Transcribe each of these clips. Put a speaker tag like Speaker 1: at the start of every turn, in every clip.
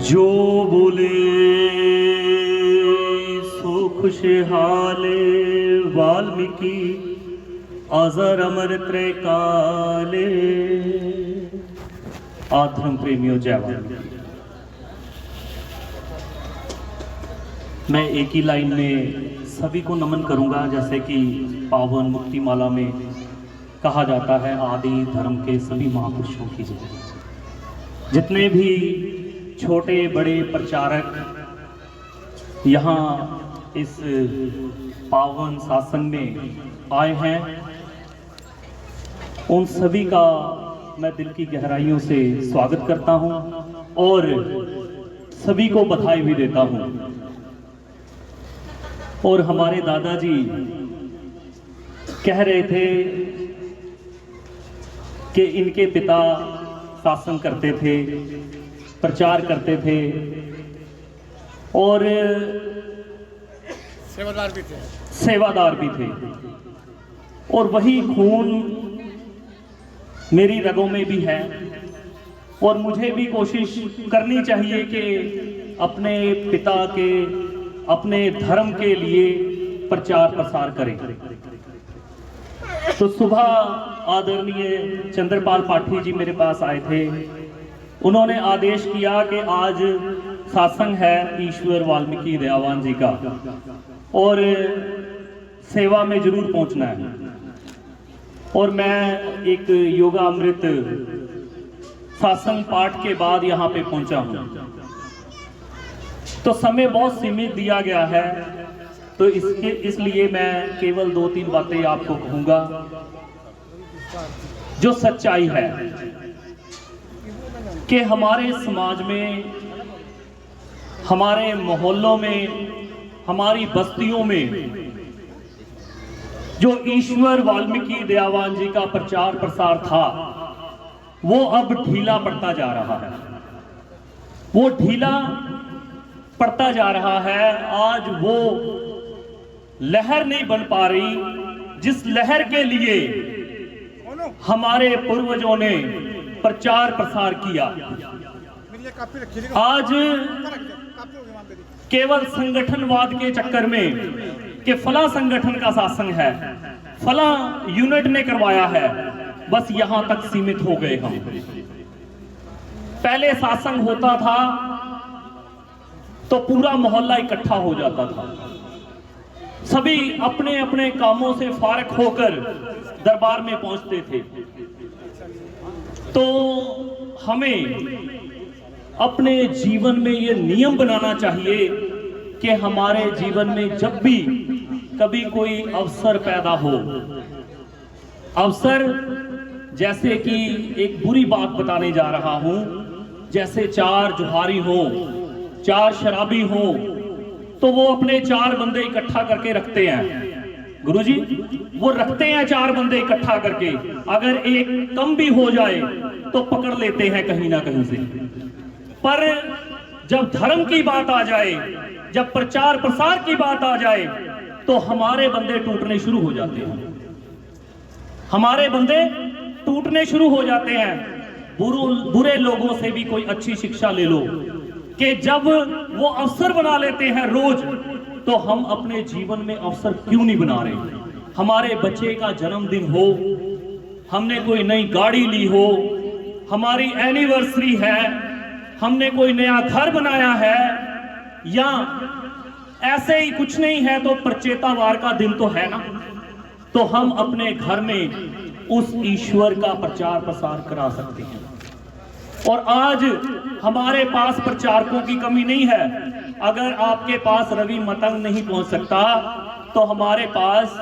Speaker 1: जो बोले सो खुशहाले वाल्मीकि अजर अमर त्रैकाले। आधर्म प्रेमियों जय वाल्मीकि। मैं एक ही लाइन में सभी को नमन करूंगा, जैसे कि पावन मुक्ति माला में कहा जाता है, आदि धर्म के सभी महापुरुषों की जय। जितने भी छोटे बड़े प्रचारक यहाँ इस पावन सत्संग में आए हैं, उन सभी का मैं दिल की गहराइयों से स्वागत करता हूं और सभी को बधाई भी देता हूं। और हमारे दादाजी कह रहे थे कि इनके पिता शासन करते थे, प्रचार करते थे और सेवादार भी थे और वही खून मेरी रगों में भी है। और मुझे भी कोशिश करनी चाहिए कि अपने पिता के, अपने धर्म के लिए प्रचार प्रसार करें। तो सुबह आदरणीय चंद्रपाल पाठी जी मेरे पास आए थे। उन्होंने आदेश किया कि आज सत्संग है ईश्वर वाल्मीकि दयावान जी का और सेवा में जरूर पहुंचना है। और मैं एक योगा अमृत सत्संग पाठ के बाद यहाँ पे पहुंचा हूँ, तो समय बहुत सीमित दिया गया है, तो इसलिए मैं केवल 2-3 बातें आपको कहूंगा। जो सच्चाई है कि हमारे समाज में, हमारे मोहल्लों में, हमारी बस्तियों में जो ईश्वर वाल्मीकि दयावान जी का प्रचार प्रसार था, वो अब ढीला पड़ता जा रहा है। वो ढीला पड़ता जा रहा है। आज वो लहर नहीं बन पा रही जिस लहर के लिए हमारे पूर्वजों ने प्रचार प्रसार किया। आज केवल संगठनवाद के चक्कर में कि फला संगठन का शासन है, फला यूनिट ने करवाया है, बस यहां तक सीमित हो गए हम। पहले शासन होता था तो पूरा मोहल्ला इकट्ठा हो जाता था, सभी अपने अपने कामों से फारग होकर दरबार में पहुंचते थे। तो हमें अपने जीवन में ये नियम बनाना चाहिए कि हमारे जीवन में जब भी कभी कोई अवसर पैदा हो, अवसर जैसे कि एक बुरी बात बताने जा रहा हूं, जैसे 4 जुहारी हो, 4 शराबी हो, तो वो अपने 4 बंदे इकट्ठा करके रखते हैं। गुरुजी, वो रखते हैं 4 बंदे इकट्ठा करके, अगर एक कम भी हो जाए तो पकड़ लेते हैं कहीं ना कहीं से। पर जब धर्म की बात आ जाए, जब प्रचार प्रसार की बात आ जाए, तो हमारे बंदे टूटने शुरू हो जाते हैं। हमारे बंदे टूटने शुरू हो जाते हैं। बुरे लोगों से भी कोई अच्छी शिक्षा ले लो कि जब वो अवसर बना लेते हैं रोज, तो हम अपने जीवन में अवसर क्यों नहीं बना रहे। हमारे बच्चे का जन्मदिन हो, हमने कोई नई गाड़ी ली हो, हमारी एनिवर्सरी है, हमने कोई नया घर बनाया है, या ऐसे ही कुछ नहीं है तो प्रचेतावार का दिन तो है ना, तो हम अपने घर में उस ईश्वर का प्रचार प्रसार करा सकते हैं। और आज हमारे पास प्रचारकों की कमी नहीं है। अगर आपके पास रवि मतंग नहीं पहुंच सकता, तो हमारे पास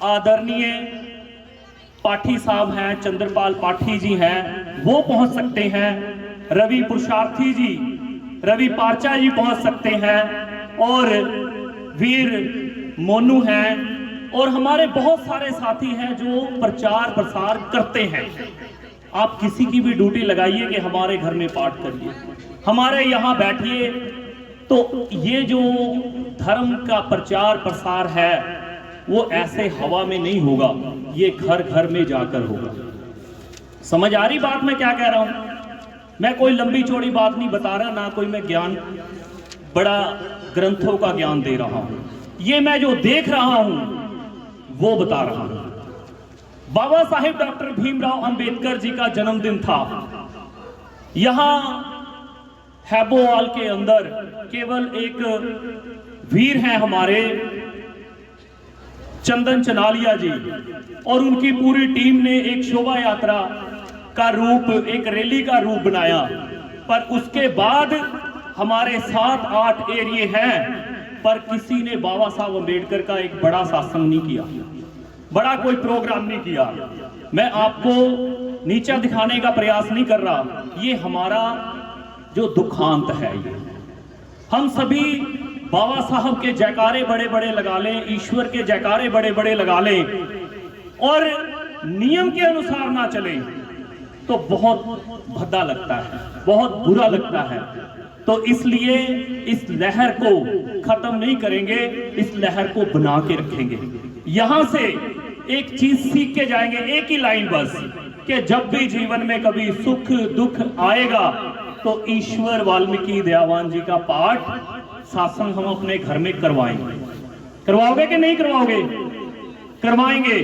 Speaker 1: आदरणीय पाठी साहब हैं, चंद्रपाल पाठी जी हैं, वो पहुंच सकते हैं। रवि पुरुषार्थी जी, रवि पार्चा जी पहुंच सकते हैं, और वीर मोनू हैं, और हमारे बहुत सारे साथी हैं जो प्रचार प्रसार करते हैं। आप किसी की भी ड्यूटी लगाइए कि हमारे घर में पाठ करिए, हमारे यहाँ बैठिए, तो ये जो धर्म का प्रचार प्रसार है वो ऐसे हवा में नहीं होगा, ये घर घर में जाकर होगा। समझ आ रही बात मैं क्या कह रहा हूं? मैं कोई लंबी चौड़ी बात नहीं बता रहा, ना कोई मैं ज्ञान बड़ा ग्रंथों का ज्ञान दे रहा हूं। ये मैं जो देख रहा हूं वो बता रहा हूं। बाबा साहेब डॉक्टर भीमराव अंबेडकर जी का जन्मदिन था। यहां हैबोवाल के अंदर केवल एक वीर हैं हमारे चंदन चनालिया जी, और उनकी पूरी टीम ने एक शोभा यात्रा का रूप, एक रैली का रूप बनाया। पर उसके बाद हमारे 7-8 एरिए हैं, पर किसी ने बाबा साहब अंबेडकर का एक बड़ा सत्संग नहीं किया, बड़ा कोई प्रोग्राम नहीं किया। मैं आपको नीचा दिखाने का प्रयास नहीं कर रहा, ये हमारा जो दुखांत है। ये हम सभी बाबा साहब के जयकारे बड़े बड़े लगा लें, ईश्वर के जयकारे बड़े बड़े लगा लें, और नियम के अनुसार ना चलें तो बहुत भद्दा लगता है, बहुत बुरा लगता है। तो इसलिए इस लहर को खत्म नहीं करेंगे, इस लहर को बना के रखेंगे। यहां से एक चीज सीख के जाएंगे, एक ही लाइन बस, कि जब भी जीवन में कभी सुख दुख आएगा तो ईश्वर वाल्मीकि दयावान जी का पाठ सत्संग हम अपने घर में करवाएंगे। करवाओगे कि नहीं करवाओगे? करवाएंगे।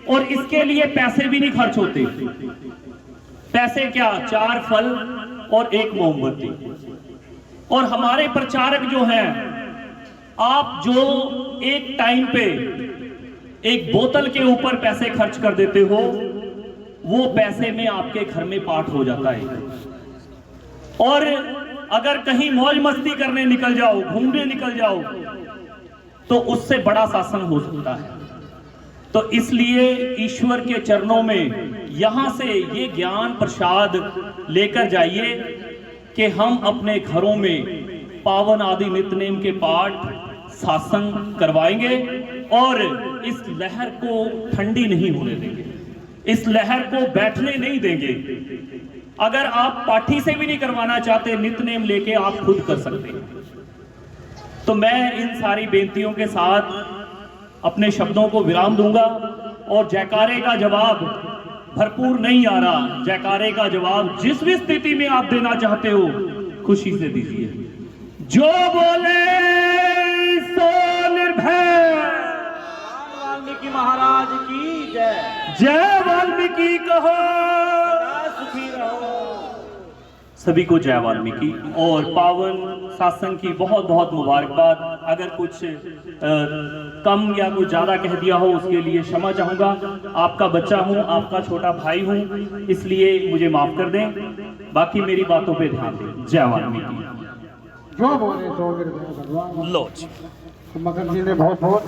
Speaker 1: और इसके लिए पैसे भी नहीं खर्च होते। पैसे क्या, 4 फल और 1 मोमबत्ती। और हमारे प्रचारक जो हैं, आप जो एक टाइम पे एक बोतल के ऊपर पैसे खर्च कर देते हो, वो पैसे में आपके घर में पाठ हो जाता है। और अगर कहीं मौज मस्ती करने निकल जाओ, घूमने निकल जाओ, तो उससे बड़ा सत्संग हो सकता है। तो इसलिए ईश्वर के चरणों में यहां से ये ज्ञान प्रसाद लेकर जाइए कि हम अपने घरों में पावन आदि नित्यनेम के पाठ सत्संग करवाएंगे, और इस लहर को ठंडी नहीं होने देंगे, इस लहर को बैठने नहीं देंगे। अगर आप पाठी से भी नहीं करवाना चाहते, नित्यनेम लेके आप खुद कर सकते हैं। तो मैं इन सारी बेनतियों के साथ अपने शब्दों को विराम दूंगा, और जयकारे का जवाब भरपूर नहीं आ रहा, जयकारे का जवाब जिस भी स्थिति में आप देना चाहते हो खुशी से दीजिए। जो बोले सो निर्भय।
Speaker 2: वाल्मीकि महाराज की जय।
Speaker 1: जय वाल्मीकि कहो,
Speaker 2: सुखी रहो।
Speaker 1: सभी को जय वाल्मीकि, और पावन सत्संग की बहुत बहुत मुबारकबाद। अगर कुछ कम या कुछ ज्यादा कह दिया हो उसके लिए क्षमा चाहूंगा। आपका बच्चा हूं, आपका छोटा भाई हूं, इसलिए मुझे माफ कर दें। बाकी मेरी बातों पे ध्यान दें। जय वाल्मीकि।
Speaker 3: जो बोले सो भगवान।
Speaker 1: लो जी।
Speaker 3: मकर जी ने बहुत बहुत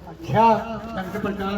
Speaker 3: अच्छा ढंग से प्रचार